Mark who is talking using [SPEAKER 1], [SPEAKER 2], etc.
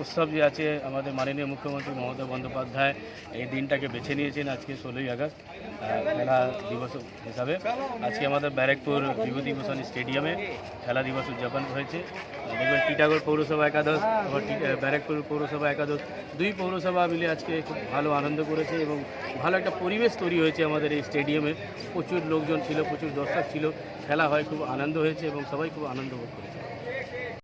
[SPEAKER 1] उत्सव जो আছে আমাদের মাননীয় মুখ্যমন্ত্রী মমতা বন্দ্যোপাধ্যায় এই দিনটাকে বেছে নিয়েছেন আজকে 16ই আগস্ট খেলা দিবস হিসাবে। আজকে আমাদের ব্যারাকপুর বিভূতিভূষণ স্টেডিয়ামে খেলা দিবস উদযাপন হয়েছে। দেখবেন টিটাগড় পৌরসভা একাদশ আবার ব্যারাকপুর পৌরসভা একাদশ দুই পৌরসভা মিলে আজকে খুব ভালো আনন্দ করেছে এবং ভালো একটা পরিবেশ তৈরি হয়েছে আমাদের এই স্টেডিয়ামে। প্রচুর লোকজন ছিল, প্রচুর দর্শক ছিল, খেলা হয় খুব আনন্দ হয়েছে এবং সবাই খুব আনন্দ ভোগ করেছে।